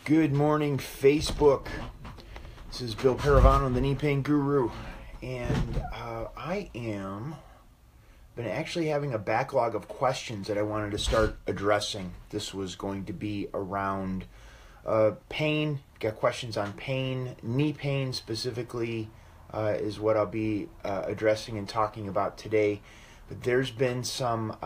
Good morning, Facebook. This is Bill Parravano, the Knee Pain Guru, and I am been actually having a backlog of questions that I wanted to start addressing. This was going to be around pain. Got questions on pain, knee pain specifically is what I'll be addressing and talking about today. But there's been some.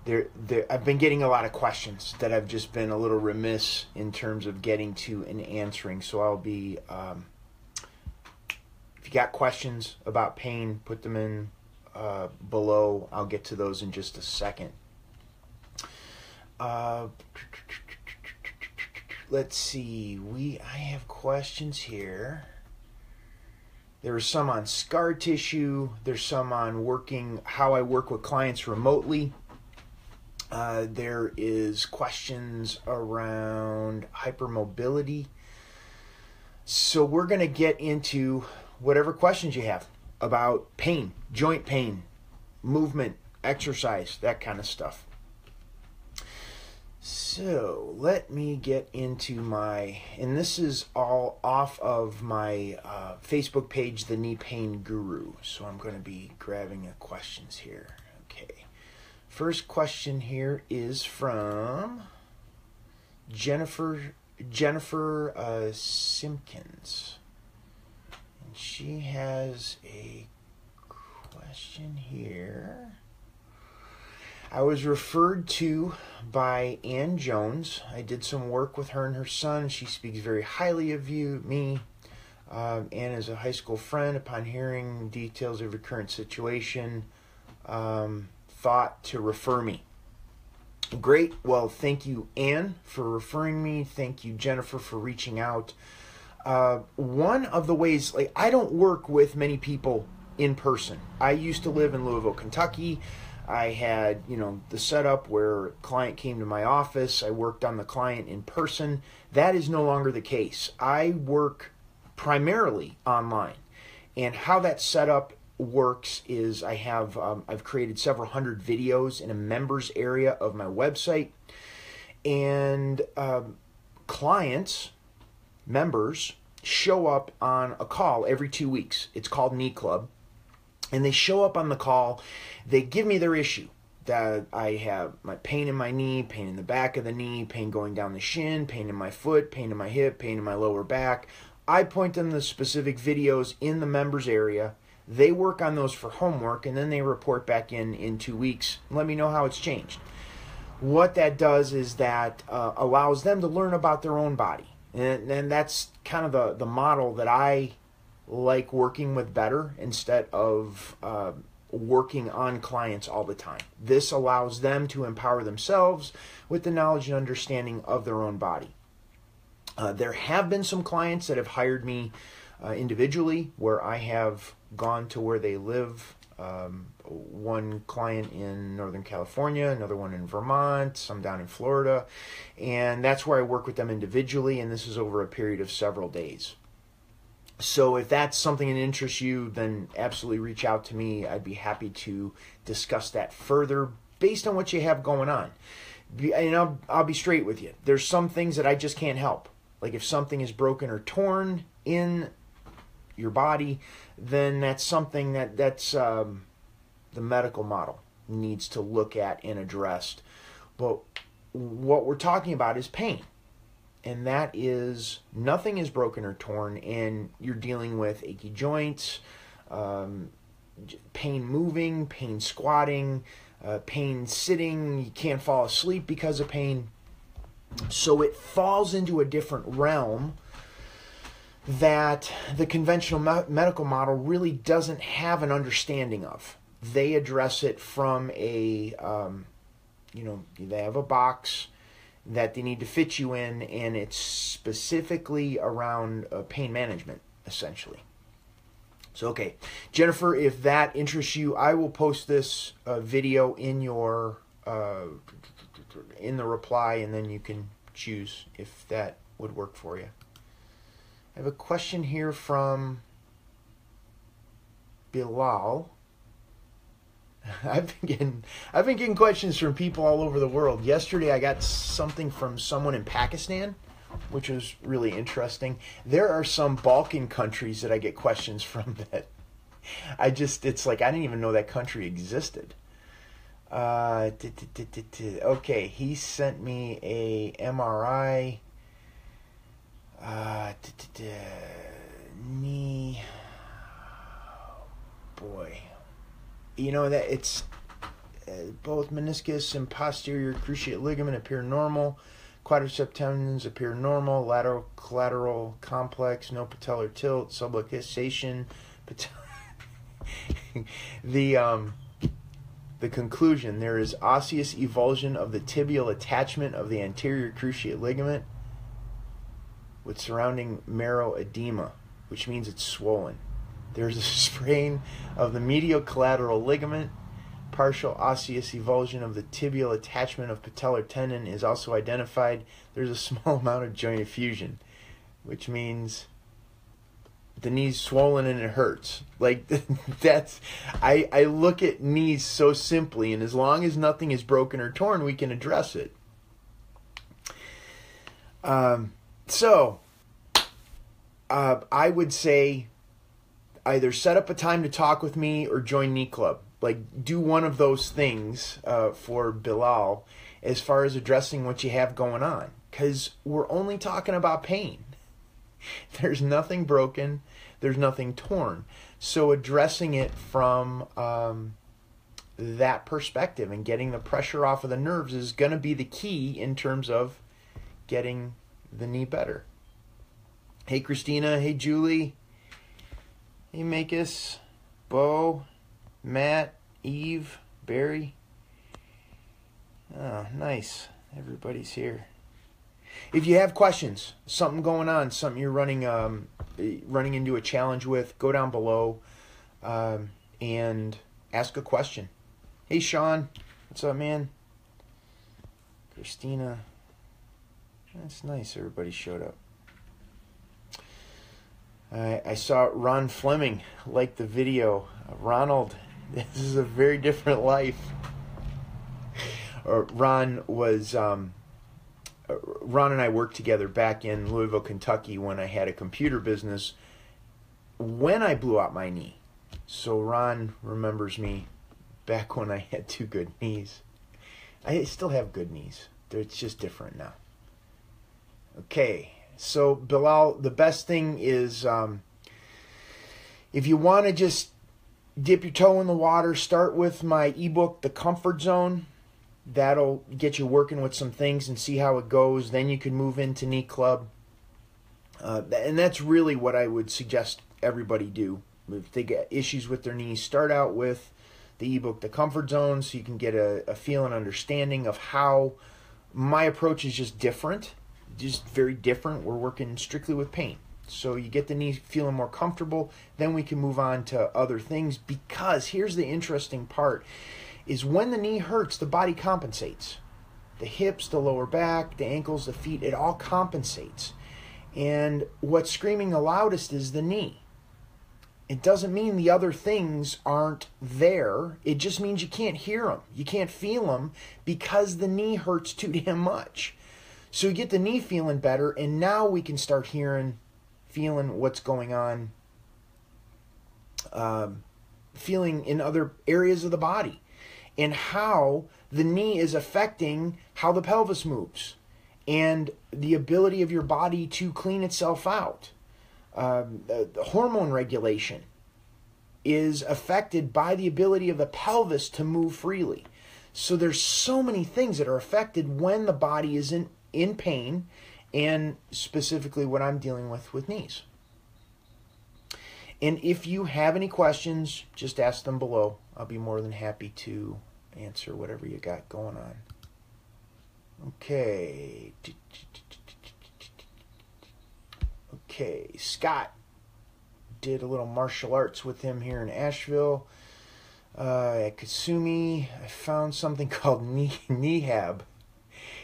I've been getting a lot of questions that I've just been a little remiss in terms of getting to and answering. So I'll be, if you got questions about pain, put them in below. I'll get to those in just a second. Let's see. I have questions here. There are some on scar tissue. There's some on how I work with clients remotely. There is questions around hypermobility. So we're going to get into whatever questions you have about pain, joint pain, movement, exercise, that kind of stuff. So let me get into and this is all off of my Facebook page, The Knee Pain Guru. So I'm going to be grabbing the questions here. Okay. First question here is from Jennifer Simpkins. And she has a question here. I was referred to by Ann Jones. I did some work with her and her son. She speaks very highly of me. Ann is a high school friend. Upon hearing details of your current situation, thought to refer me. Great. Well, thank you, Ann, for referring me. Thank you, Jennifer, for reaching out. One of the ways, I don't work with many people in person. I used to live in Louisville, Kentucky. I had, the setup where a client came to my office. I worked on the client in person. That is no longer the case. I work primarily online. And how that setup works is I've created several hundred videos in a members area of my website, and members show up on a call every 2 weeks. It's called Knee Club, and they show up on the call. They give me their issue, that I have my pain in my knee, pain in the back of the knee, pain going down the shin, pain in my foot, pain in my hip, pain in my lower back. I point them the specific videos in the members area. They work on those for homework, and then they report back in 2 weeks and let me know how it's changed. What that does is that allows them to learn about their own body. And that's kind of the model that I like working with better, instead of working on clients all the time. This allows them to empower themselves with the knowledge and understanding of their own body. There have been some clients that have hired me individually, where I have gone to where they live. One client in Northern California, another one in Vermont, some down in Florida, and that's where I work with them individually, and this is over a period of several days. So if that's something that interests you, then absolutely reach out to me. I'd be happy to discuss that further based on what you have going on. And I'll be straight with you. There's some things that I just can't help. Like if something is broken or torn in your body, then that's something that's the medical model needs to look at and addressed. But what we're talking about is pain. And that is, nothing is broken or torn, and you're dealing with achy joints, pain moving, pain squatting, pain sitting. You can't fall asleep because of pain. So it falls into a different realm that the conventional medical model really doesn't have an understanding of. They address it from they have a box that they need to fit you in, and it's specifically around pain management, essentially. So, okay, Jennifer, if that interests you, I will post this video in the reply, and then you can choose if that would work for you. I have a question here from Bilal. I've been getting questions from people all over the world. Yesterday I got something from someone in Pakistan, which was really interesting. There are some Balkan countries that I get questions from that it's like I didn't even know that country existed. Okay, he sent me a MRI. Knee. Boy, you know that it's both meniscus and posterior cruciate ligament appear normal. Quadriceps tendons appear normal. Lateral collateral complex, no patellar tilt, subluxation. The conclusion: there is osseous avulsion of the tibial attachment of the anterior cruciate ligament with surrounding marrow edema, which means it's swollen. There's a sprain of the medial collateral ligament. Partial osseous avulsion of the tibial attachment of patellar tendon is also identified. There's a small amount of joint effusion, which means the knee's swollen and it hurts. Like I look at knees so simply, and as long as nothing is broken or torn, we can address it. So I would say either set up a time to talk with me or join Knee Club. Like, do one of those things for Bilal as far as addressing what you have going on. Because we're only talking about pain. There's nothing broken. There's nothing torn. So addressing it from that perspective and getting the pressure off of the nerves is going to be the key in terms of getting the knee better. Hey, Christina. Hey, Julie. Hey, Makis. Bo. Matt. Eve. Barry. Oh, nice. Everybody's here. If you have questions, something going on, something you're running into a challenge with, go down below and ask a question. Hey, Sean. What's up, man? Christina. That's nice. Everybody showed up. I saw Ron Fleming like the video. Ronald, this is a very different life. Ron and I worked together back in Louisville, Kentucky when I had a computer business when I blew out my knee. So Ron remembers me back when I had two good knees. I still have good knees. It's just different now. Okay, so Bilal, the best thing is if you want to just dip your toe in the water, start with my ebook, The Comfort Zone. That'll get you working with some things and see how it goes. Then you can move into Knee Club. And that's really what I would suggest everybody do. If they get issues with their knees, start out with the ebook, The Comfort Zone, so you can get a feel and understanding of how my approach is just different. Just very different. We're working strictly with pain. So you get the knee feeling more comfortable. Then we can move on to other things, because here's the interesting part. Is when the knee hurts, the body compensates. The hips, the lower back, the ankles, the feet, it all compensates. And what's screaming the loudest is the knee. It doesn't mean the other things aren't there. It just means you can't hear them. You can't feel them because the knee hurts too damn much. So you get the knee feeling better, and now we can start feeling what's going on, feeling in other areas of the body, and how the knee is affecting how the pelvis moves and the ability of your body to clean itself out. The hormone regulation is affected by the ability of the pelvis to move freely. So there's so many things that are affected when the body is in pain, and specifically what I'm dealing with knees. And if you have any questions, just ask them below. I'll be more than happy to answer whatever you got going on. Okay. Okay, Scott did a little martial arts with him here in Asheville. At Kasumi, I found something called Nehab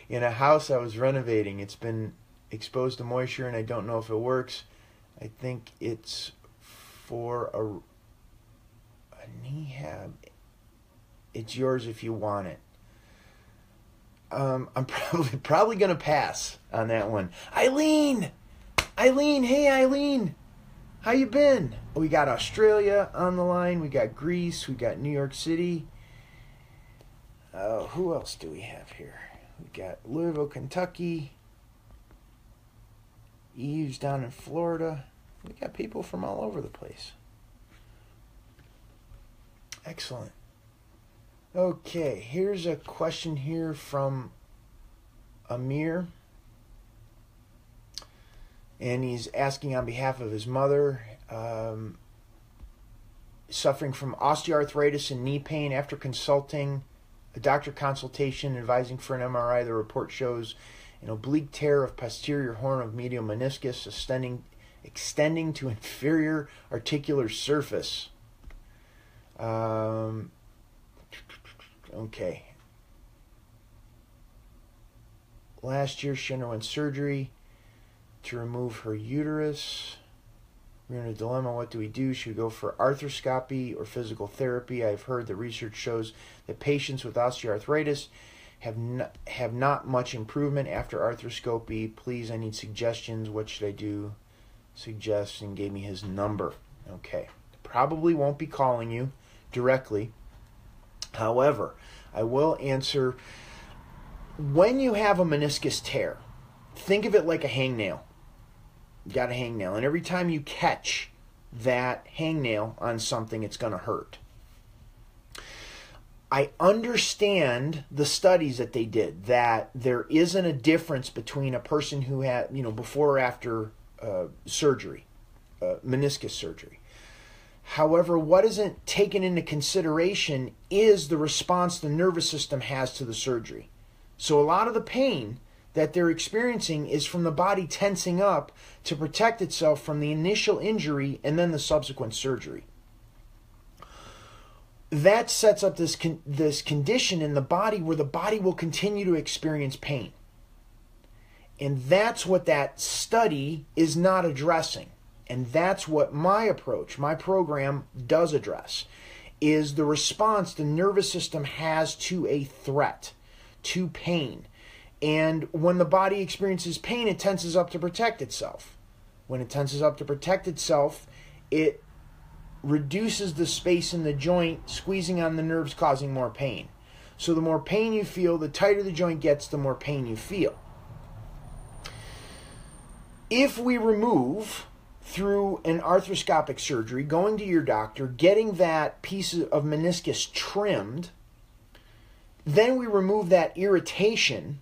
in a house I was renovating. It's been exposed to moisture, and I don't know if it works. I think it's for a Nehab It's yours if you want it. I'm probably going to pass on that one. Eileen, hey Eileen, how you been? We got Australia on the line. We got Greece. We got New York City. Who else do we have here? We got Louisville, Kentucky. EU's down in Florida. We got people from all over the place. Excellent. Okay, here's a question here from Amir. And he's asking on behalf of his mother, suffering from osteoarthritis and knee pain. After consulting a doctor consultation advising for an MRI, the report shows an oblique tear of posterior horn of medial meniscus extending to inferior articular surface. Okay. Last year she underwent surgery to remove her uterus. We're in a dilemma. What do we do? Should we go for arthroscopy or physical therapy? I've heard that research shows that patients with osteoarthritis have not much improvement after arthroscopy. Please, I need suggestions. What should I do? Suggest, and gave me his number. Okay. Probably won't be calling you directly. However, I will answer. When you have a meniscus tear, think of it like a hangnail. You got a hangnail, and every time you catch that hangnail on something, it's going to hurt. I understand the studies that they did, that there isn't a difference between a person who had, before or after surgery, meniscus surgery. However, what isn't taken into consideration is the response the nervous system has to the surgery. So a lot of the pain that they're experiencing is from the body tensing up to protect itself from the initial injury and then the subsequent surgery. That sets up this condition in the body where the body will continue to experience pain. And that's what that study is not addressing. And that's what my approach, my program does address, is the response the nervous system has to a threat, to pain. And when the body experiences pain, it tenses up to protect itself. When it tenses up to protect itself, it reduces the space in the joint, squeezing on the nerves, causing more pain. So the more pain you feel, the tighter the joint gets, the more pain you feel. If we remove, through an arthroscopic surgery, going to your doctor, getting that piece of meniscus trimmed, then we remove that irritation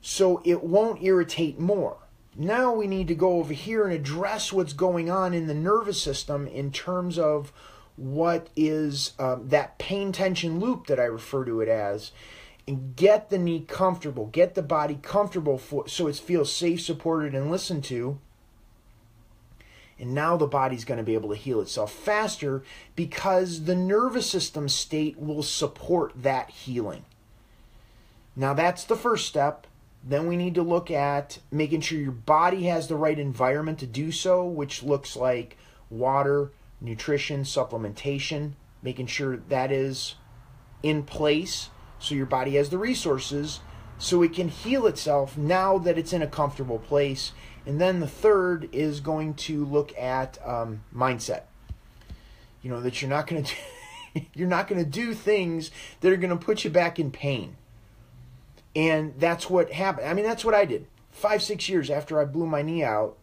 so it won't irritate more. Now we need to go over here and address what's going on in the nervous system in terms of what is that pain tension loop that I refer to it as, and get the knee comfortable, get the body comfortable so it feels safe, supported, and listened to. And now the body's going to be able to heal itself faster because the nervous system state will support that healing. Now that's the first step. Then we need to look at making sure your body has the right environment to do so, which looks like water, nutrition, supplementation, making sure that is in place so your body has the resources so it can heal itself now that it's in a comfortable place. And then the third is going to look at mindset. That you're not going to do things that are going to put you back in pain. And that's what happened. I mean, that's what I did. 5-6 years after I blew my knee out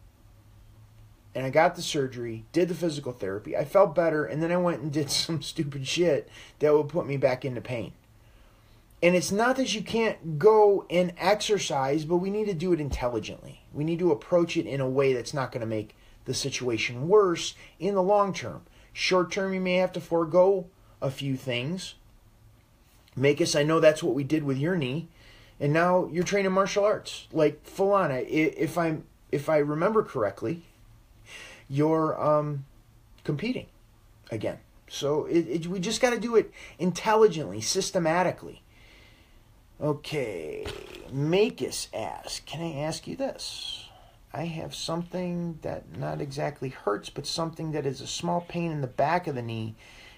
and I got the surgery, did the physical therapy, I felt better, and then I went and did some stupid shit that would put me back into pain. And it's not that you can't go and exercise, but we need to do it intelligently. We need to approach it in a way that's not going to make the situation worse in the long term. Short term, you may have to forego a few things. Makis, I know that's what we did with your knee. And now you're training martial arts, like full on. If I remember correctly, you're competing again. So we just got to do it intelligently, systematically. Okay, Makis asks, can I ask you this? I have something that not exactly hurts, but something that is a small pain in the back of the knee,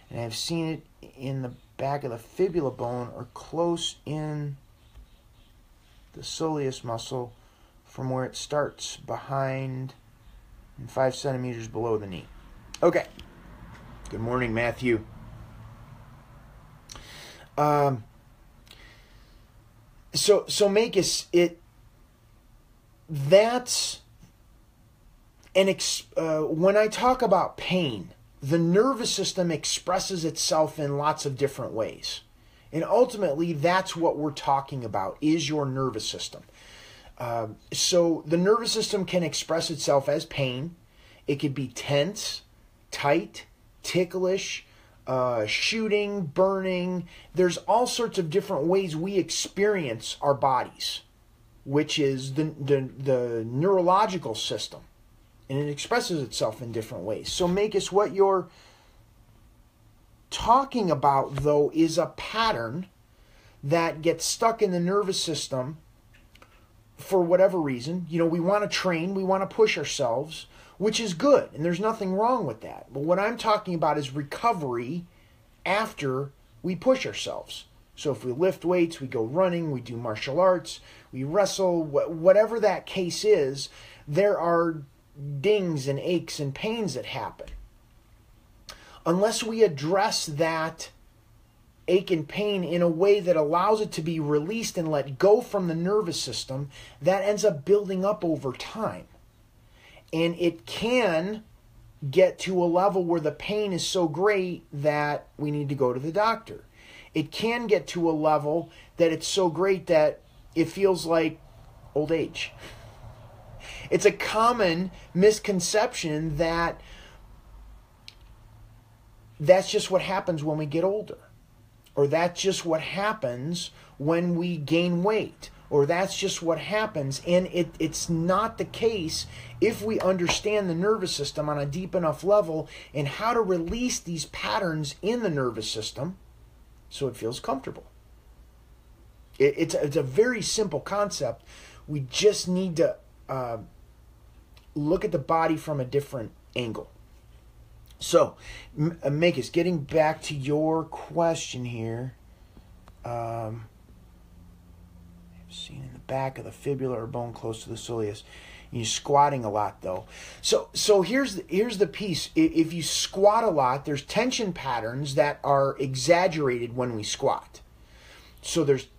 and I've seen it in the back of the fibula bone or close in the soleus muscle from where it starts behind and 5 centimeters below the knee. Okay. Good morning, Matthew. So make us it. That's when I talk about pain, the nervous system expresses itself in lots of different ways. And ultimately, that's what we're talking about, is your nervous system. So the nervous system can express itself as pain. It could be tense, tight, ticklish, shooting, burning. There's all sorts of different ways we experience our bodies, which is the neurological system. And it expresses itself in different ways. So Makis, what you're talking about, though, is a pattern that gets stuck in the nervous system for whatever reason. You know, we want to train, we want to push ourselves, which is good, and there's nothing wrong with that. But what I'm talking about is recovery after we push ourselves. So if we lift weights, we go running, we do martial arts, we wrestle, whatever that case is, there are dings and aches and pains that happen. Unless we address that ache and pain in a way that allows it to be released and let go from the nervous system, that ends up building up over time. And it can get to a level where the pain is so great that we need to go to the doctor. It can get to a level that it's so great that it feels like old age. It's a common misconception that that's just what happens when we get older. Or that's just what happens when we gain weight. Or that's just what happens. And it's not the case if we understand the nervous system on a deep enough level and how to release these patterns in the nervous system so it feels comfortable. It's a very simple concept. We just need to look at the body from a different angle. So, Makis, getting back to your question here. I've seen in the back of the fibula or bone close to the soleus. You're squatting a lot, though. So here's the piece. If you squat a lot, there's tension patterns that are exaggerated when we squat. So there's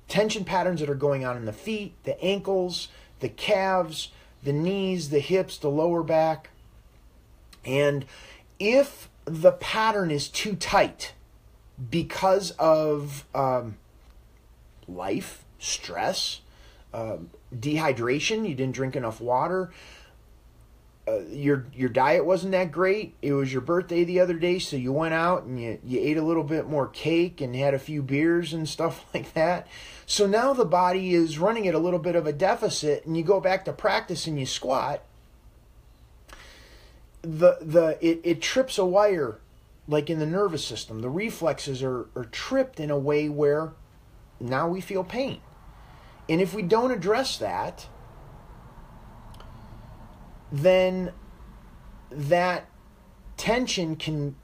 tension patterns that are going on in the feet, the ankles, the calves, the knees, the hips, the lower back. And if the pattern is too tight because of life, stress, dehydration, you didn't drink enough water, your diet wasn't that great, it was your birthday the other day, so you went out and you ate a little bit more cake and had a few beers and stuff like that. So now the body is running at a little bit of a deficit, and you go back to practice and you squat. It trips a wire, like in the nervous system. The reflexes are tripped in a way where now we feel pain. And if we don't address that, then that tension can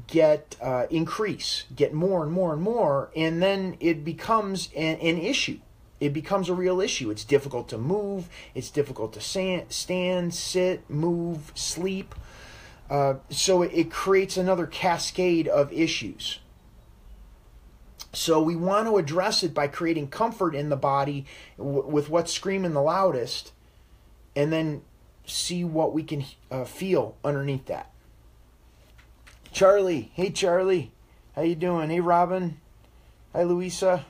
get more and more and more, and then it becomes an issue. It becomes a real issue. It's difficult to move. It's difficult to stand, sit, move, sleep. So it creates another cascade of issues. So we want to address it by creating comfort in the body with what's screaming the loudest, and then see what we can feel underneath that. Charlie, hey Charlie, how you doing? Hey Robin, hi Louisa.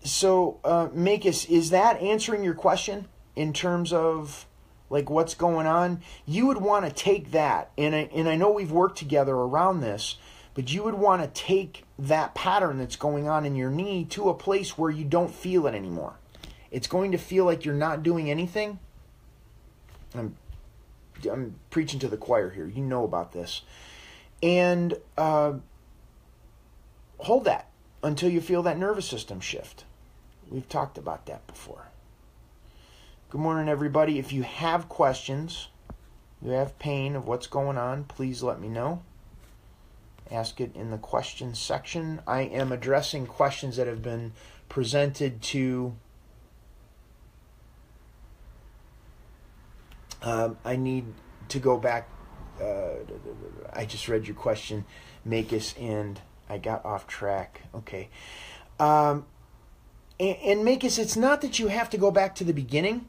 So, Makis, is that answering your question in terms of like what's going on? You would want to take that, and I know we've worked together around this, but you would want to take that pattern that's going on in your knee to a place where you don't feel it anymore. It's going to feel like you're not doing anything. I'm preaching to the choir here. You know about this. And hold that until you feel that nervous system shift. We've talked about that before. Good morning, everybody. If you have questions, you have pain of what's going on, please let me know. ask it in the questions section. I am addressing questions that have been presented to. I need to go back. I just read your question, Makis, and I got off track. Okay. And Makis, it's not that you have to go back to the beginning.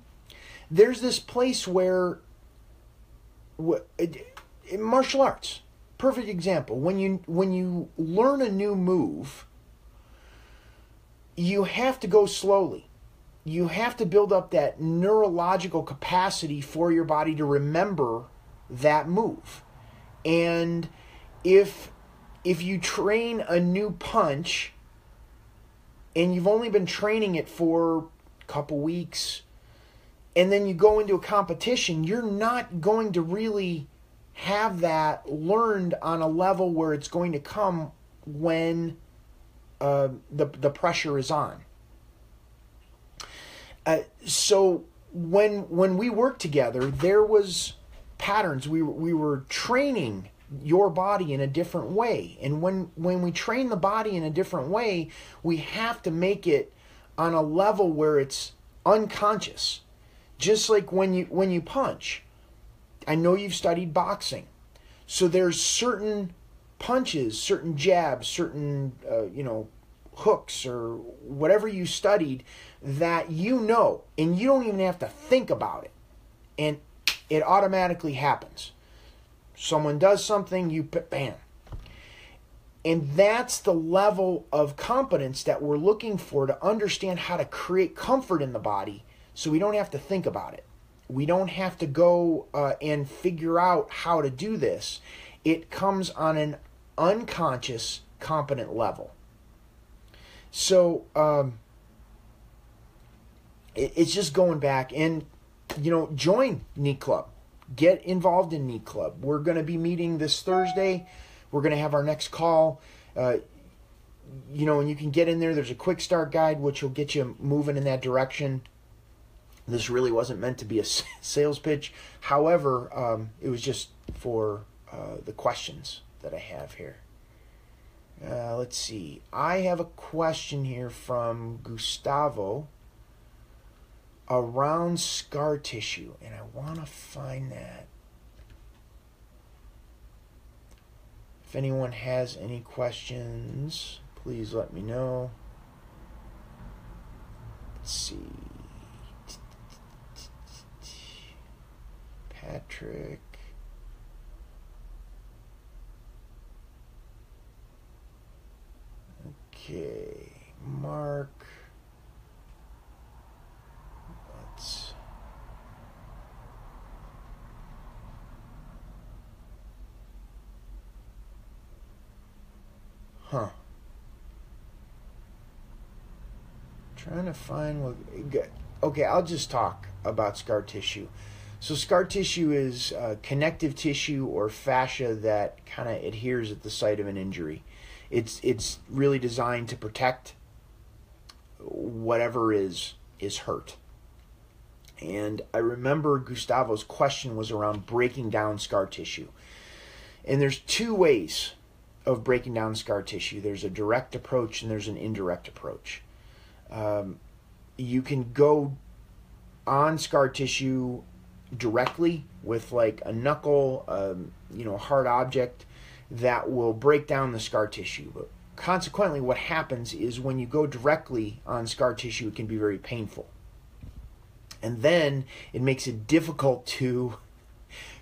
There's this place where in martial arts, perfect example. When you learn a new move, you have to go slowly. You have to build up that neurological capacity for your body to remember that move. And if you train a new punch and you've only been training it for a couple weeks, and then you go into a competition, you're not going to really have that learned on a level where it's going to come when the pressure is on. So when we worked together, there was patterns. We were training your body in a different way. And when we train the body in a different way, we have to make it on a level where it's unconscious. Just like when you punch. I know you've studied boxing. So there's certain punches, certain jabs, certain hooks or whatever you studied that you know, and you don't even have to think about it. And it automatically happens. Someone does something, you bam. And that's the level of competence that we're looking for to understand how to create comfort in the body so we don't have to think about it. We don't have to go and figure out how to do this. It comes on an unconscious, competent level. So it's just going back and, join Knee Club. Get involved in Knee Club. We're going to be meeting this Thursday. We're going to have our next call. And you can get in there. There's a quick start guide, which will get you moving in that direction. This really wasn't meant to be a sales pitch. However, it was just for the questions that I have here. Let's see. I have a question here from Gustavo around scar tissue, and I want to find that. If anyone has any questions, please let me know. Let's see. Patrick. Okay, Mark. Trying to find what. Okay, I'll just talk about scar tissue. So scar tissue is connective tissue or fascia that kind of adheres at the site of an injury. It's really designed to protect whatever is hurt. And I remember Gustavo's question was around breaking down scar tissue. And there's two ways of breaking down scar tissue. There's a direct approach and there's an indirect approach. You can go on scar tissue directly with like a knuckle, a hard object that will break down the scar tissue. But consequently, what happens is when you go directly on scar tissue, it can be very painful. And then it makes it difficult to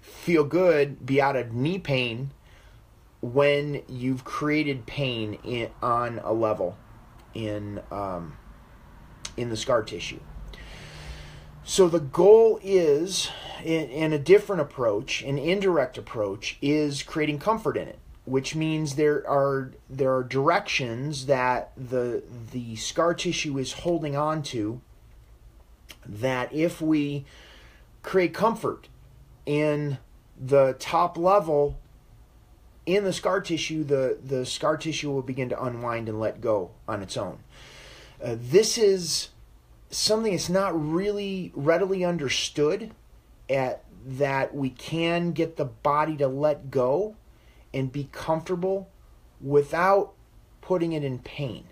feel good, be out of knee pain when you've created pain on a level in the scar tissue. So the goal is, in a different approach, an indirect approach, is creating comfort in it, which means there are directions that the scar tissue is holding on to, that if we create comfort in the top level in the scar tissue, the scar tissue will begin to unwind and let go on its own. This is something that's not really readily understood, that we can get the body to let go and be comfortable without putting it in pain.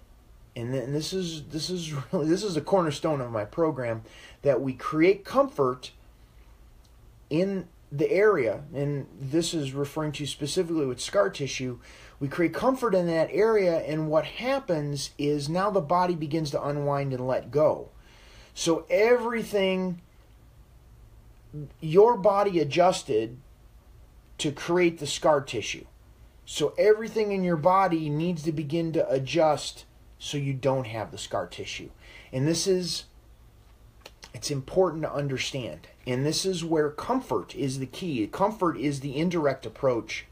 And this is the cornerstone of my program, that we create comfort in the area, and this is referring to specifically with scar tissue. We create comfort in that area, and what happens is now the body begins to unwind and let go. So everything your body adjusted to create the scar tissue. So everything in your body needs to begin to adjust so you don't have the scar tissue. And it's important to understand. And this is where comfort is the key. Comfort is the indirect approach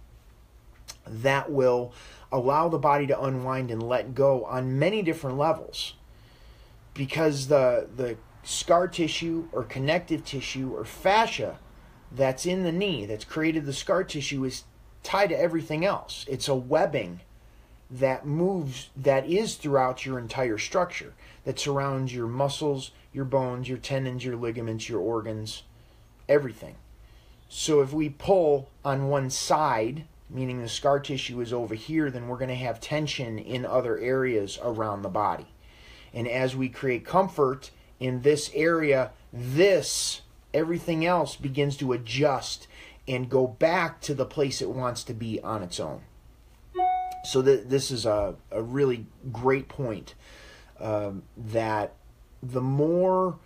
that will allow the body to unwind and let go on many different levels. Because the scar tissue or connective tissue or fascia that's in the knee that's created the scar tissue is tied to everything else. It's a webbing that moves, that is throughout your entire structure, that surrounds your muscles, your bones, your tendons, your ligaments, your organs, everything. So if we pull on one side, meaning the scar tissue is over here, then we're going to have tension in other areas around the body. And as we create comfort in this area, everything else begins to adjust and go back to the place it wants to be on its own. So this is a really great point, that the more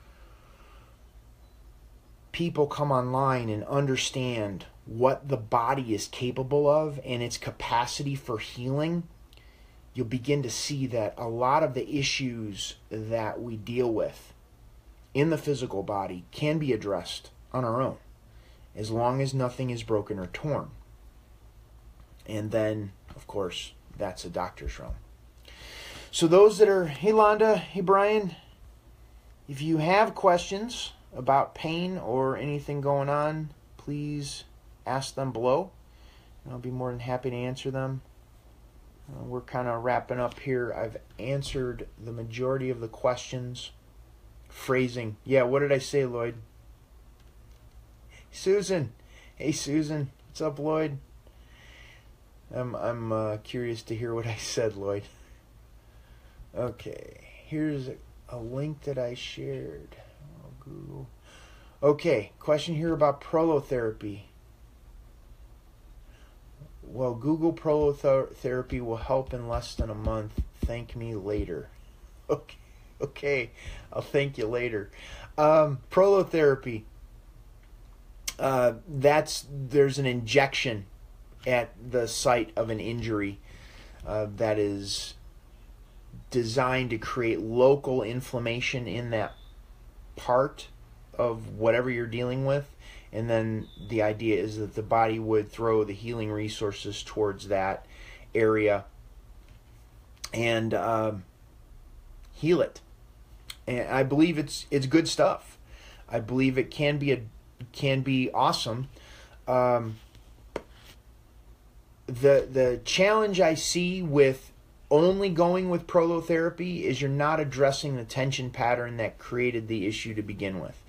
people come online and understand what the body is capable of and its capacity for healing, you'll begin to see that a lot of the issues that we deal with in the physical body can be addressed on our own, as long as nothing is broken or torn. And then, of course, that's a doctor's realm. So those that are, hey Londa, hey Brian, if you have questions about pain or anything going on, please ask them below. I'll be more than happy to answer them. We're kind of wrapping up here. I've answered the majority of the questions. Phrasing. Yeah, what did I say, Lloyd? Susan. Hey, Susan. What's up, Lloyd? I'm curious to hear what I said, Lloyd. Okay, here's a link that I shared. Google. Okay, question here about prolotherapy. Well, Google prolotherapy will help in less than a month. Thank me later. Okay, I'll thank you later. Prolotherapy. There's an injection at the site of an injury that is designed to create local inflammation in that part of whatever you're dealing with, and then the idea is that the body would throw the healing resources towards that area and heal it. And I believe it's good stuff. I believe it can be awesome. The challenge I see with only going with prolotherapy is you're not addressing the tension pattern that created the issue to begin with.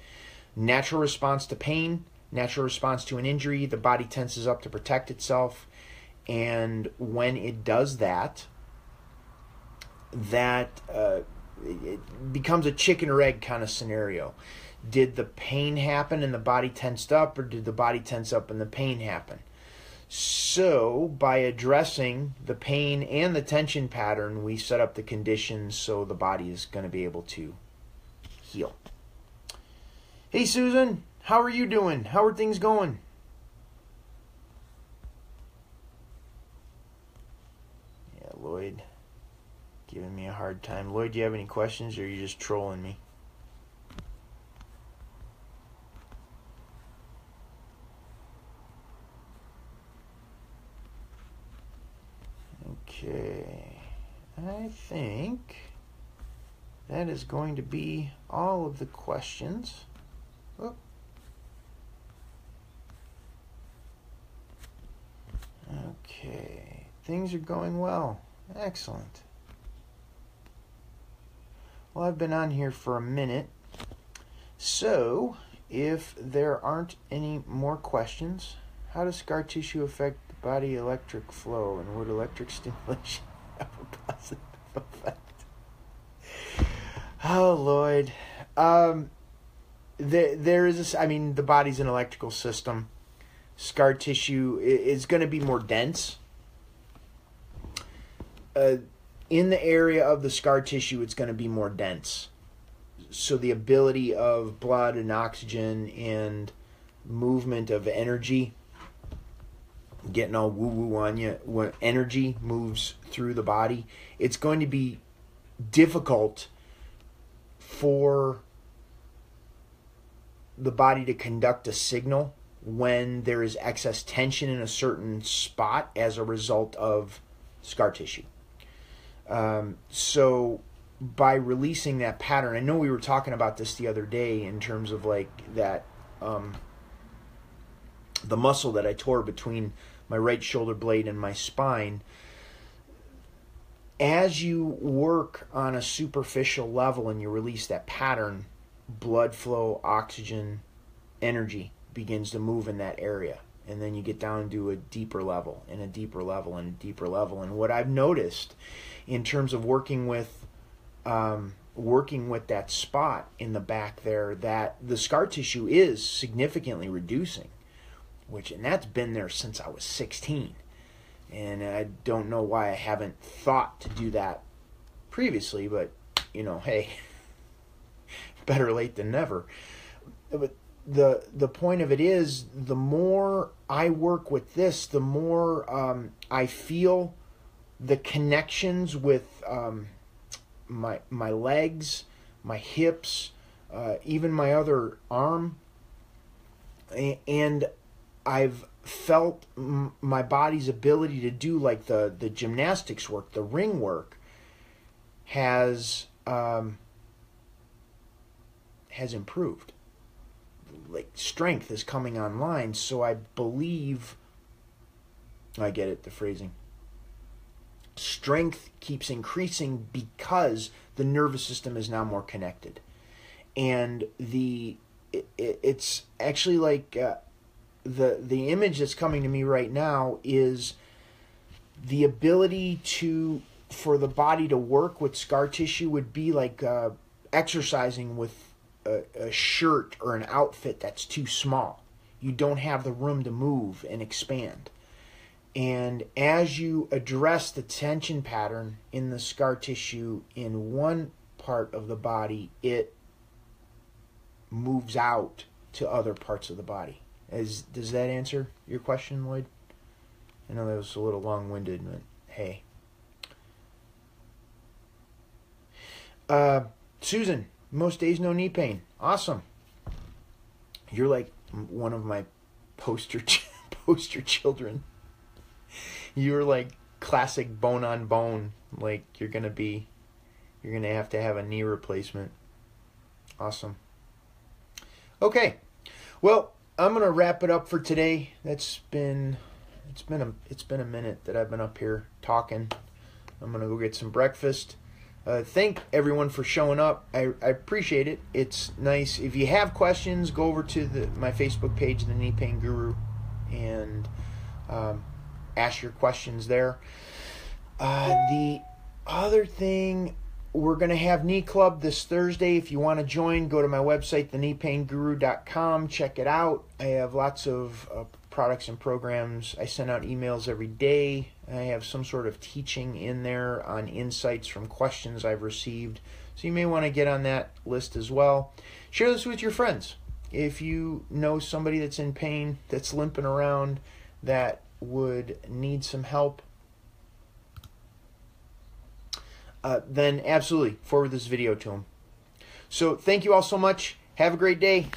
Natural response to pain, natural response to an injury, the body tenses up to protect itself, and when it does that, it becomes a chicken or egg kind of scenario. Did the pain happen and the body tensed up, or did the body tense up and the pain happen? So by addressing the pain and the tension pattern, we set up the conditions so the body is going to be able to heal. Hey Susan, how are you doing? How are things going? Yeah, Lloyd giving me a hard time. Lloyd, do you have any questions, or are you just trolling me? Okay, I think that is going to be all of the questions. Oh. Okay, things are going well. Excellent. Well, I've been on here for a minute, so if there aren't any more questions, how does scar tissue affect the body electric flow, and would electric stimulation have a positive effect? Oh, Lloyd. There is this, I mean, the body's an electrical system. Scar tissue is going to be more dense. In the area of the scar tissue, it's going to be more dense. So the ability of blood and oxygen and movement of energy, getting all woo-woo on you, when energy moves through the body, it's going to be difficult for the body to conduct a signal when there is excess tension in a certain spot as a result of scar tissue. So by releasing that pattern, I know we were talking about this the other day in terms of like that, the muscle that I tore between my right shoulder blade and my spine. As you work on a superficial level and you release that pattern, blood flow, oxygen, energy begins to move in that area. And then you get down to a deeper level and a deeper level and a deeper level. And what I've noticed in terms of working with that spot in the back there, that the scar tissue is significantly reducing, and that's been there since I was 16. And I don't know why I haven't thought to do that previously, but, hey, better late than never. But the point of it is, the more I work with this, the more I feel the connections with my legs, my hips, even my other arm, and I've felt my body's ability to do like the gymnastics work, the ring work, has improved. Like strength is coming online, so I believe, I get it, the phrasing. Strength keeps increasing because the nervous system is now more connected, and it's actually like the image that's coming to me right now is the ability for the body to work with scar tissue would be like exercising with a shirt or an outfit that's too small. You don't have the room to move and expand. And as you address the tension pattern in the scar tissue in one part of the body, it moves out to other parts of the body. Does that answer your question, Lloyd? I know that was a little long-winded, but hey. Susan, most days no knee pain. Awesome. You're like one of my poster children. You're like classic bone on bone. Like you're gonna have to have a knee replacement. Awesome. Okay. Well, I'm gonna wrap it up for today. It's been a minute that I've been up here talking. I'm gonna go get some breakfast. Thank everyone for showing up. I appreciate it. It's nice. If you have questions, go over to my Facebook page, The Knee Pain Guru, and ask your questions there. The other thing, we're going to have Knee Club this Thursday. If you want to join, go to my website, thekneepainguru.com. Check it out. I have lots of products and programs. I send out emails every day. I have some sort of teaching in there on insights from questions I've received. So you may want to get on that list as well. Share this with your friends. If you know somebody that's in pain, that's limping around, that would need some help, then absolutely forward this video to them. So thank you all so much. Have a great day.